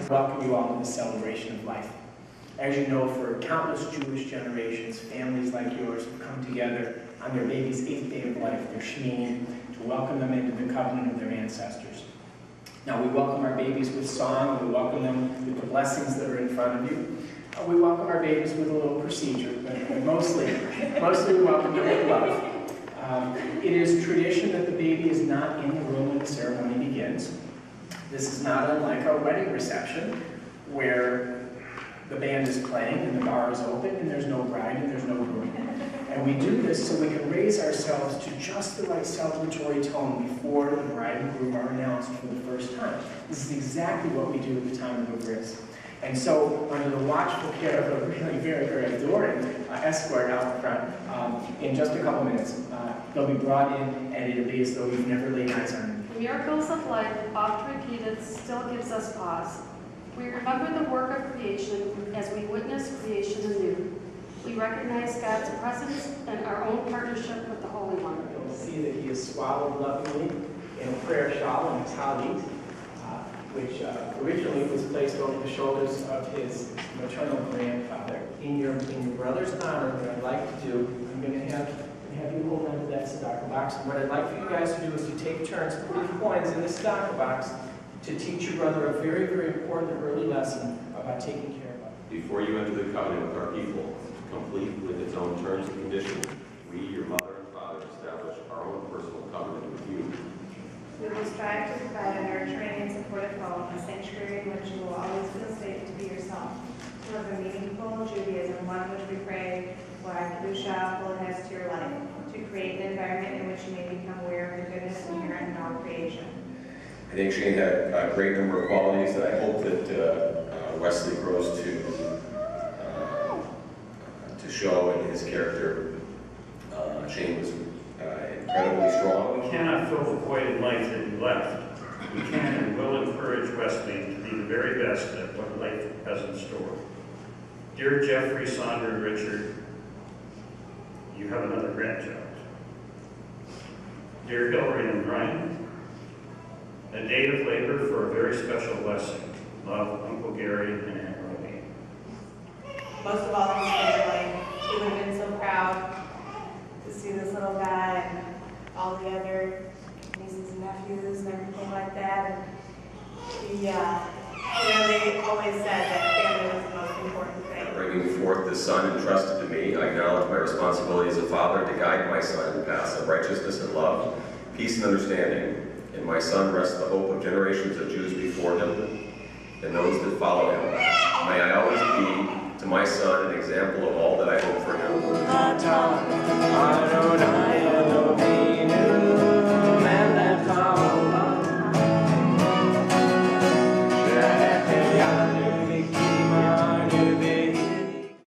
Welcome you all to this celebration of life. As you know, for countless Jewish generations, families like yours have come together on their baby's 8th day of life, their Shmini, to welcome them into the covenant of their ancestors. Now, we welcome our babies with song, we welcome them with the blessings that are in front of you. We welcome our babies with a little procedure, but mostly we welcome them with love. It is tradition that the baby is not in the room when the ceremony begins. This is not unlike our wedding reception, where the band is playing and the bar is open and there's no bride and there's no groom. And we do this so we can raise ourselves to just the right celebratory tone before the bride and groom are announced for the first time. This is exactly what we do at the time of a Bris. And so, under the watchful care of a really very, very adoring escort out front, in just a couple minutes, they'll be brought in and it'll be as though you've never laid eyes on them. The miracles of life, oft repeated, still gives us pause. We remember the work of creation as we witness creation anew. We recognize God's presence and our own partnership with the Holy One. You'll see that he is swaddled lovingly in a prayer shawl and a talit, which originally was placed over the shoulders of his maternal grandfather. In your brother's honor, what I'd like to do, I'm going to have you hold on to that tzedakah box. And what I'd like for you guys to do is to take turns putting coins in the tzedakah box to teach your brother a very, very important early lesson about taking care of him. Before you enter the covenant with our people, complete with its own terms and conditions, we, your mother and father, establish our own personal covenant with you. We will strive to provide a nurturing and supportive home, a sanctuary in which you will always feel safe to be yourself. To live a meaningful Judaism, one which we pray will add kedusha, holiness to your life. To create an environment in which you may become aware of the goodness inherent in all creation. I think Shane had a great number of qualities that I hope that Wesley grows to show in his character. Shane was incredibly strong. We cannot fill the void in life that you left. We can and will encourage Wesley to be the very best at what life has in store. Dear Jeffrey, Sandra, and Richard, you have another grandchild. Dear Hillary and Brian, a day of labor for a very special blessing. Love, Uncle Gary and Aunt Romy. Most of all, his family. He would have been so proud to see this little guy and all the other nieces and nephews and everything like that. And he really always said that family was the most important thing. Bringing forth the son entrusted to me, I acknowledge my responsibility as a father to guide my son in the paths of righteousness and love, peace and understanding. In my son rests the hope of generations of Jews before him and those that follow him. May I always be to my son an example of all that I hope for him.